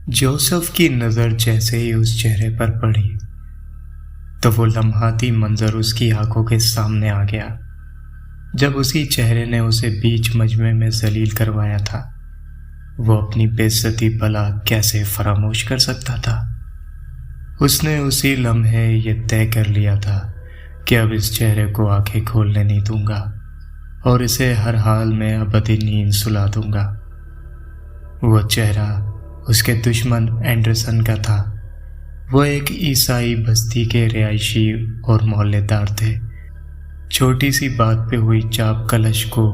Joseph की नज़र जैसे ही उस चेहरे पर पड़ी तो वो लम्हाती मंजर उसकी आंखों के सामने आ गया जब उसी चेहरे ने उसे बीच मजमे में जलील करवाया था। वो अपनी बेइज्जती भला कैसे फरामोश कर सकता था। उसने उसी लम्हे ये तय कर लिया था कि अब इस चेहरे को आंखें खोलने नहीं दूंगा और इसे हर हाल में अबदी नींद सुला दूंगा। वो चेहरा उसके दुश्मन एंडरसन का था। वो एक ईसाई बस्ती के रिहायशी और मोहल्लेदार थे। छोटी सी बात पे हुई चाप कलश को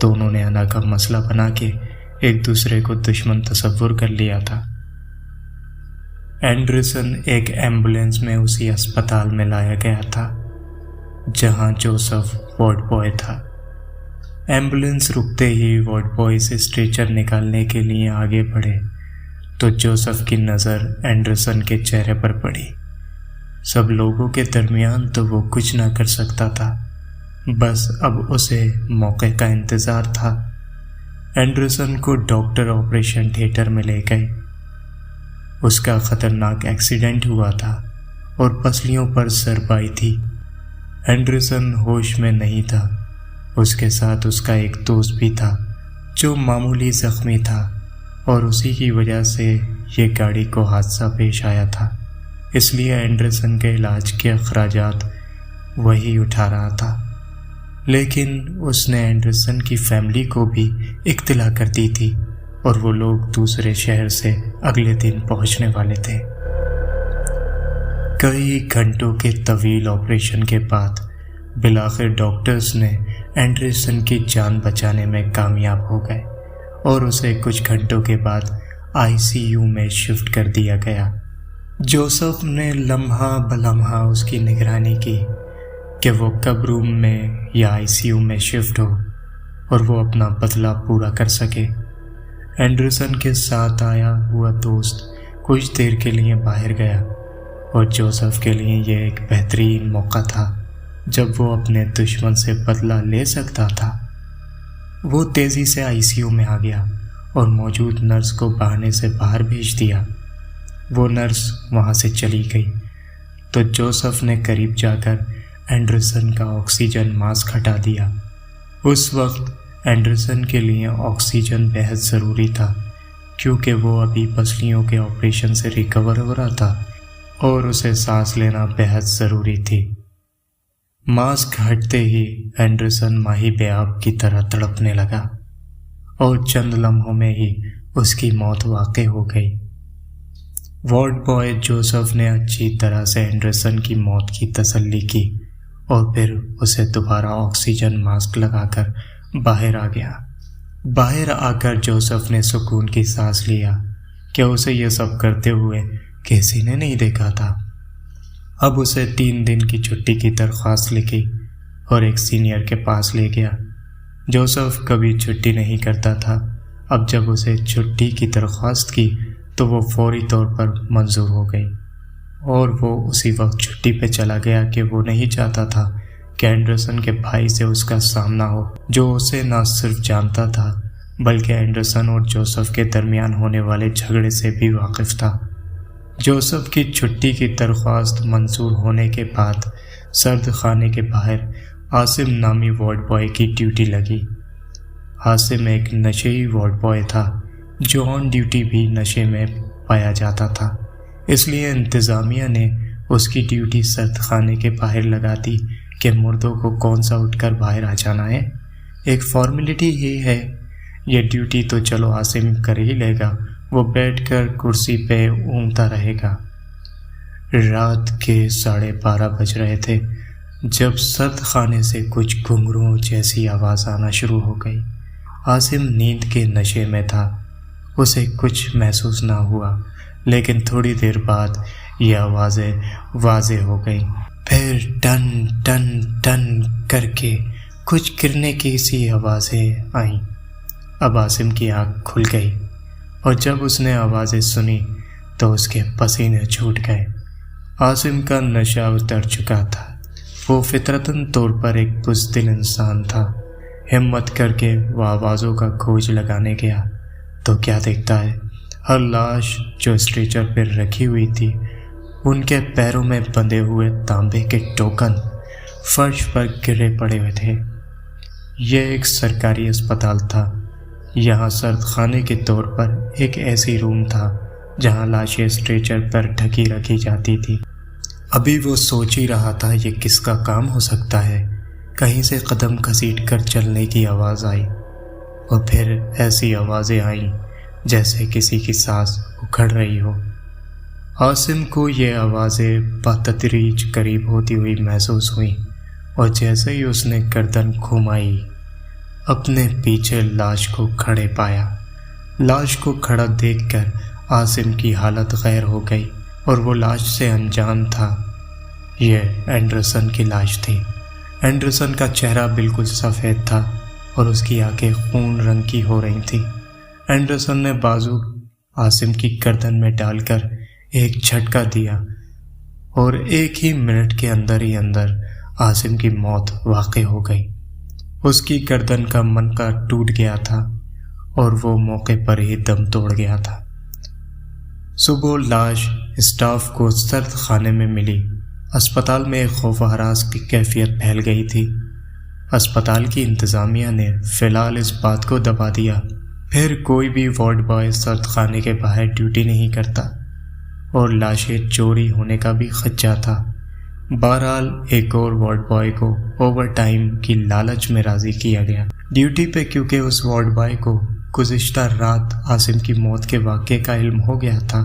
दोनों ने अना का मसला बना के एक दूसरे को दुश्मन तस्वुर कर लिया था। एंडरसन एक एम्बुलेंस में उसी अस्पताल में लाया गया था जहां जोसेफ वार्ड बॉय था। एम्बुलेंस रुकते ही वार्ड बॉय से स्ट्रेचर निकालने के लिए आगे बढ़े तो जोसेफ की नज़र एंडरसन के चेहरे पर पड़ी। सब लोगों के दरमियान तो वो कुछ ना कर सकता था, बस अब उसे मौके का इंतज़ार था। एंडरसन को डॉक्टर ऑपरेशन थिएटर में ले गए। उसका ख़तरनाक एक्सीडेंट हुआ था और पसलियों पर सरबाई थी। एंडरसन होश में नहीं था। उसके साथ उसका एक दोस्त भी था जो मामूली ज़ख्मी था और उसी की वजह से ये गाड़ी को हादसा पेश आया था, इसलिए एंडरसन के इलाज के अखराजात वही उठा रहा था। लेकिन उसने एंडरसन की फैमिली को भी इत्तला कर दी थी और वो लोग दूसरे शहर से अगले दिन पहुंचने वाले थे। कई घंटों के तवील ऑपरेशन के बाद बिलाखिर डॉक्टर्स ने एंडरसन की जान बचाने में कामयाब हो गए और उसे कुछ घंटों के बाद आईसीयू में शिफ्ट कर दिया गया। जोसेफ ने लम्हा बलम्हा उसकी निगरानी की कि वो कब रूम में या आईसीयू में शिफ्ट हो और वो अपना बदला पूरा कर सके। एंडरसन के साथ आया हुआ दोस्त कुछ देर के लिए बाहर गया और जोसेफ के लिए यह एक बेहतरीन मौका था जब वो अपने दुश्मन से बदला ले सकता था। वो तेज़ी से आईसीयू में आ गया और मौजूद नर्स को बहाने से बाहर भेज दिया। वो नर्स वहाँ से चली गई तो जोसेफ ने करीब जाकर एंडरसन का ऑक्सीजन मास्क हटा दिया। उस वक्त एंडरसन के लिए ऑक्सीजन बेहद ज़रूरी था क्योंकि वो अभी पसलियों के ऑपरेशन से रिकवर हो रहा था और उसे सांस लेना बेहद ज़रूरी थी। मास्क हटते ही एंडरसन माही बेआब की तरह तड़पने लगा और चंद लम्हों में ही उसकी मौत वाक़ई हो गई। वार्ड बॉय जोसेफ ने अच्छी तरह से एंडरसन की मौत की तसल्ली की और फिर उसे दोबारा ऑक्सीजन मास्क लगाकर बाहर आ गया। बाहर आकर जोसेफ ने सुकून की सांस लिया कि उसे यह सब करते हुए किसी ने नहीं देखा था। अब उसे 3 दिन की छुट्टी की दरख्वास्त लिखी और एक सीनियर के पास ले गया। जोसेफ कभी छुट्टी नहीं करता था। अब जब उसे छुट्टी की दरख्वास्त की तो वो फौरी तौर पर मंजूर हो गई और वो उसी वक्त छुट्टी पे चला गया कि वो नहीं चाहता था कि एंडरसन के भाई से उसका सामना हो, जो उसे न सिर्फ जानता था बल्कि एंडरसन और जोसेफ के दरमियान होने वाले झगड़े से भी वाकिफ था। जोसेफ की छुट्टी की दरख्वास्त मंजूर होने के बाद सर्द खाने के बाहर आसिम नामी वार्ड बॉय की ड्यूटी लगी। आसिम एक नशेई वार्ड बॉय था जो ऑन ड्यूटी भी नशे में पाया जाता था, इसलिए इंतज़ामिया ने उसकी ड्यूटी सर्द खाने के बाहर लगा दी कि मुर्दों को कौन सा उठकर बाहर आ जाना है। एक फॉर्मेलिटी ही है, यह ड्यूटी तो चलो आसिम कर ही लेगा, वो बैठकर कुर्सी पे ऊँघता रहेगा। रात के 12:30 बज रहे थे जब सर्द खाने से कुछ घुंघरुओं जैसी आवाज़ आना शुरू हो गई। आसिम नींद के नशे में था, उसे कुछ महसूस ना हुआ, लेकिन थोड़ी देर बाद ये आवाज़ें वाज़े हो गई। फिर टन टन टन करके कुछ गिरने की सी आवाज़ें आईं। अब आसिम की आँख खुल गई और जब उसने आवाज़ें सुनी तो उसके पसीने छूट गए। आसिम का नशा उतर चुका था। वो फितरतन तौर पर एक बुज़दिल इंसान था। हिम्मत करके वो आवाज़ों का खोज लगाने गया तो क्या देखता है, ہر لاش جو اسٹریچر پر رکھی ہوئی تھی ان کے پیروں میں بندھے ہوئے تانبے کے ٹوکن فرش پر گرے پڑے ہوئے تھے۔ یہ ایک سرکاری اسپتال تھا۔ یہاں سرد خانے کے طور پر ایک ایسی روم تھا جہاں لاشیں اسٹریچر پر ڈھکی رکھی جاتی تھی۔ ابھی وہ سوچ ہی رہا تھا یہ کس کا کام ہو سکتا ہے، کہیں سے قدم گھسیٹ کر چلنے کی آواز آئی، اور پھر ایسی آوازیں آئیں جیسے کسی کی سانس اکھڑ رہی ہو۔ عاصم کو یہ آوازیں بتدریج قریب ہوتی ہوئی محسوس ہوئیں، اور جیسے ہی اس نے گردن گھمائی اپنے پیچھے لاش کو کھڑے پایا۔ لاش کو کھڑا دیکھ کر عاصم کی حالت غیر ہو گئی، اور وہ لاش سے انجان تھا۔ یہ اینڈرسن کی لاش تھی۔ اینڈرسن کا چہرہ بالکل سفید تھا اور اس کی آنکھیں خون رنگ کی ہو رہی تھیں۔ اینڈرسن نے بازو عاصم کی گردن میں ڈال کر ایک جھٹکا دیا، اور ایک ہی منٹ کے اندر ہی عاصم کی موت واقع ہو گئی۔ اس کی گردن کا منقار ٹوٹ گیا تھا اور وہ موقع پر ہی دم توڑ گیا تھا۔ صبح لاش اسٹاف کو سرد خانے میں ملی۔ اسپتال میں ایک خوف و ہراس کی کیفیت پھیل گئی تھی۔ اسپتال کی انتظامیہ نے فی الحال اس بات کو دبا دیا پھر کوئی بھی وارڈ بوائے سرد خانے کے باہر ڈیوٹی نہیں کرتا، اور لاشیں چوری ہونے کا بھی خدشہ تھا۔ بہرحال ایک اور وارڈ بوائے کو اوور ٹائم کی لالچ میں راضی کیا گیا ڈیوٹی پہ، کیونکہ اس وارڈ بوائے کو گزشتہ رات عاصم کی موت کے واقعے کا علم ہو گیا تھا،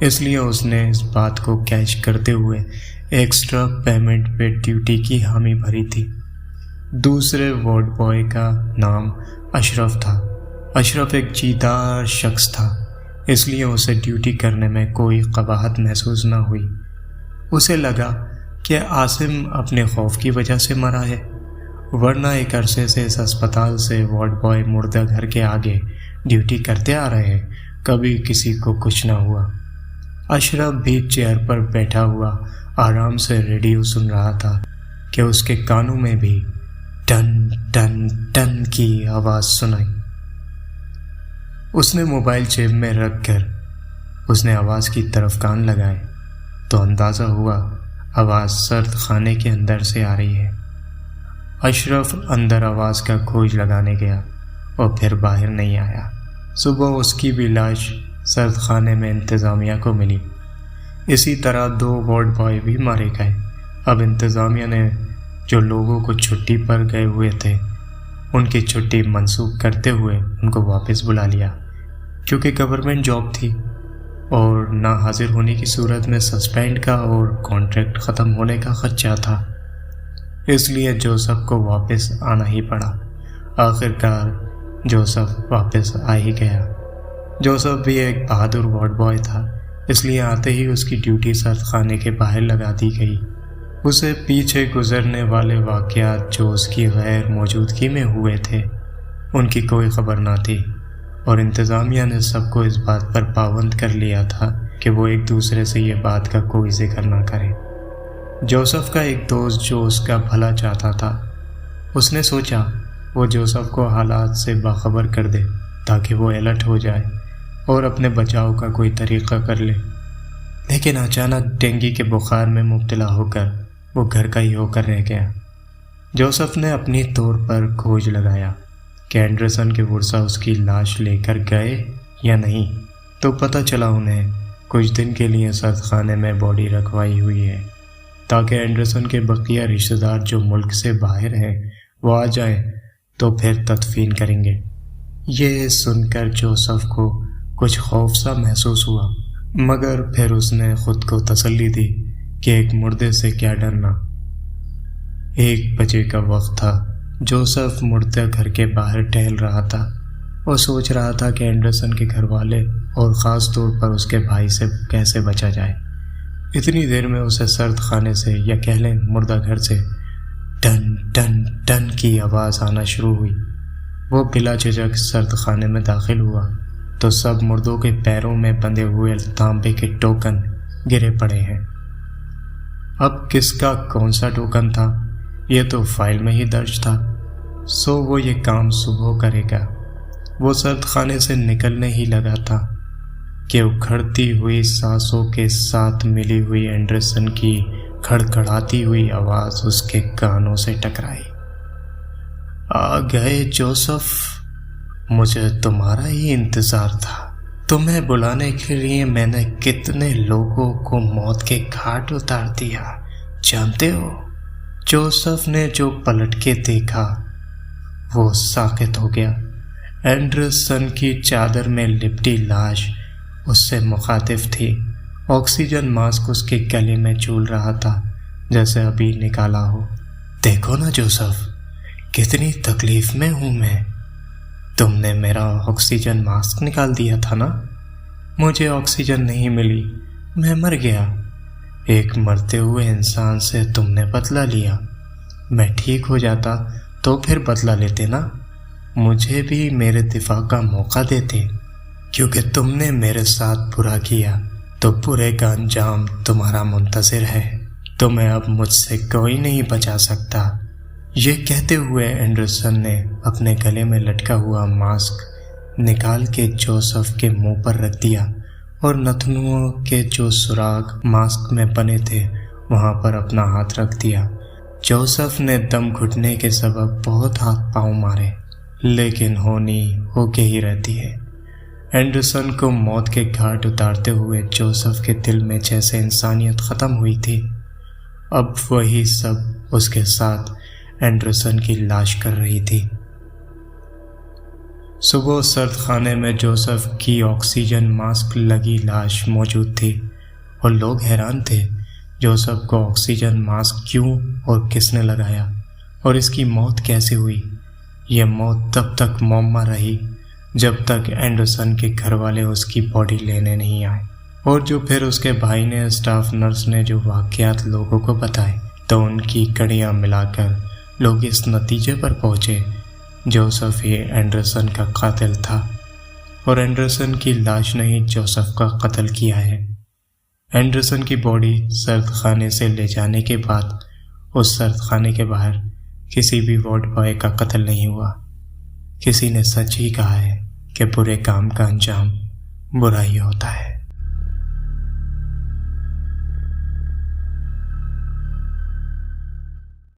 اس لیے اس نے اس بات کو کیش کرتے ہوئے ایکسٹرا پیمنٹ پہ ڈیوٹی کی حامی بھری تھی۔ دوسرے وارڈ بوائے کا نام اشرف تھا۔ اشرف ایک جیدار شخص تھا، اس لیے اسے ڈیوٹی کرنے میں کوئی قباحت محسوس نہ ہوئی۔ اسے لگا کہ عاصم اپنے خوف کی وجہ سے مرا ہے، ورنہ ایک عرصے سے اس اسپتال سے وارڈ بوائے مردہ گھر کے آگے ڈیوٹی کرتے آ رہے ہیں، کبھی کسی کو کچھ نہ ہوا۔ اشرف بھی چیئر پر بیٹھا ہوا آرام سے ریڈیو سن رہا تھا کہ اس کے کانوں میں بھی ٹن ٹن ٹن کی آواز سنائی۔ اس نے موبائل جیب میں رکھ کر اس نے آواز کی طرف کان لگائے تو اندازہ ہوا آواز سرد خانے کے اندر سے آ رہی ہے۔ اشرف اندر آواز کا کھوج لگانے گیا اور پھر باہر نہیں آیا۔ صبح اس کی بھی لاش سرد خانے میں انتظامیہ کو ملی۔ اسی طرح 2 وارڈ بوائے بھی مارے گئے۔ اب انتظامیہ نے جو لوگوں کو چھٹی پر گئے ہوئے تھے ان کی چھٹی منسوخ کرتے ہوئے ان کو واپس بلا لیا، کیونکہ گورنمنٹ جاب تھی اور نہ حاضر ہونے کی صورت میں سسپینڈ کا اور کانٹریکٹ ختم ہونے کا خدشہ تھا، اس لیے جوسف کو واپس آنا ہی پڑا۔ آخر کار جوسف واپس آ ہی گیا۔ جوسف بھی ایک بہادر وارڈ بوائے تھا، اس لیے آتے ہی اس کی ڈیوٹی سرد خانے کے باہر لگا دی گئی۔ اسے پیچھے گزرنے والے واقعات جو اس کی غیر موجودگی میں ہوئے تھے ان کی کوئی خبر نہ تھی، اور انتظامیہ نے سب کو اس بات پر پابند کر لیا تھا کہ وہ ایک دوسرے سے یہ بات کا کوئی ذکر نہ کریں۔ جوسف کا ایک دوست جو اس کا بھلا چاہتا تھا، اس نے سوچا وہ جوسف کو حالات سے باخبر کر دے تاکہ وہ الرٹ ہو جائے اور اپنے بچاؤ کا کوئی طریقہ کر لے، لیکن اچانک ڈینگی کے بخار میں مبتلا ہو کر وہ گھر کا ہی ہو کر رہ گیا۔ جوسف نے اپنی طور پر کھوج لگایا کہ اینڈرسن کے ورثہ اس کی لاش لے کر گئے یا نہیں، تو پتہ چلا انہیں کچھ دن کے لیے سرد خانے میں باڈی رکھوائی ہوئی ہے تاکہ اینڈرسن کے بقیہ رشتہ دار جو ملک سے باہر ہیں وہ آ جائیں تو پھر تدفین کریں گے۔ یہ سن کر جوسف کو کچھ خوف سا محسوس ہوا، مگر پھر اس نے خود کو تسلی دی کہ ایک مردے سے کیا ڈرنا۔ 1 بجے کا وقت تھا۔ جوسف مردہ گھر کے باہر ٹہل رہا تھا اور سوچ رہا تھا کہ اینڈرسن کے گھر والے اور خاص طور پر اس کے بھائی سے کیسے بچا جائے۔ اتنی دیر میں اسے سرد خانے سے یا کہہ لیں مردہ گھر سے ٹن ٹن ٹن کی آواز آنا شروع ہوئی۔ وہ بلا جھجک سرد خانے میں داخل ہوا تو سب مردوں کے پیروں میں بندھے ہوئے تانبے کے ٹوکن گرے پڑے ہیں۔ اب کس کا کون سا ٹوکن تھا یہ تو فائل میں ہی درج تھا، سو وہ یہ کام صبح کرے گا۔ وہ سرد خانے سے نکلنے ہی لگا تھا کہ उखड़ती हुई सांसों के साथ मिली हुई एंडरसन की खड़खड़ाती हुई आवाज उसके कानों से टकराई। आ गए जोसेफ, मुझे तुम्हारा ही इंतजार था। तुम्हें बुलाने के लिए मैंने कितने लोगों को मौत के घाट उतार दिया, जानते हो? जोसेफ ने जो पलट के देखा वो साकित हो गया। एंडरसन की चादर में लिपटी लाश उससे मुखातिब थी। ऑक्सीजन मास्क उसके गले में झूल रहा था जैसे अभी निकाला हो। देखो ना जोसेफ, कितनी तकलीफ में हूँ मैं। तुमने मेरा ऑक्सीजन मास्क निकाल दिया था ना। मुझे ऑक्सीजन नहीं मिली, मैं मर गया। एक मरते हुए इंसान से तुमने बदला लिया। मैं ठीक हो जाता तो फिर बदला लेते ना। मुझे भी मेरे दिफा का मौका देते, क्योंकि तुमने मेरे साथ बुरा किया तो बुरे का अंजाम तुम्हारा मुंतज़िर है। तुम्हें अब मुझसे कोई नहीं बचा सकता। ये कहते हुए एंडरसन ने अपने गले में लटका हुआ मास्क निकाल के जोसेफ के मुंह पर रख दिया और नथनुओं के जो सुराग मास्क में बने थे वहां पर अपना हाथ रख दिया। जोसेफ ने दम घुटने के सबब बहुत हाथ पांव मारे, लेकिन होनी होके ही रहती है। एंडरसन को मौत के घाट उतारते हुए जोसेफ के दिल में जैसे इंसानियत ख़त्म हुई थी, अब वही सब उसके साथ एंडरसन की लाश कर रही थी। सुबह सर्द खाने में जोसेफ की ऑक्सीजन मास्क लगी लाश मौजूद थी और लोग हैरान थे जोसेफ को ऑक्सीजन मास्क क्यों और किसने लगाया और इसकी मौत कैसे हुई। यह मौत तब तक मौमा रही जब तक एंडरसन के घर वाले उसकी बॉडी लेने नहीं आए, और जो फिर उसके भाई ने, स्टाफ नर्स ने जो वाक़यात लोगों को बताए तो उनकी कड़ियाँ मिलाकर लोग इस नतीजे पर पहुँचे जोसेफ ही एंडरसन का कातिल था और एंडरसन की लाश ने ही जोसेफ का कत्ल किया है। एंडरसन की बॉडी सर्द खाने से ले जाने के बाद उस सर्द खाने के बाहर किसी भी वार्ड बॉय का कत्ल नहीं हुआ। किसी ने सच ही कहा है कि बुरे काम का अंजाम बुरा ही होता है।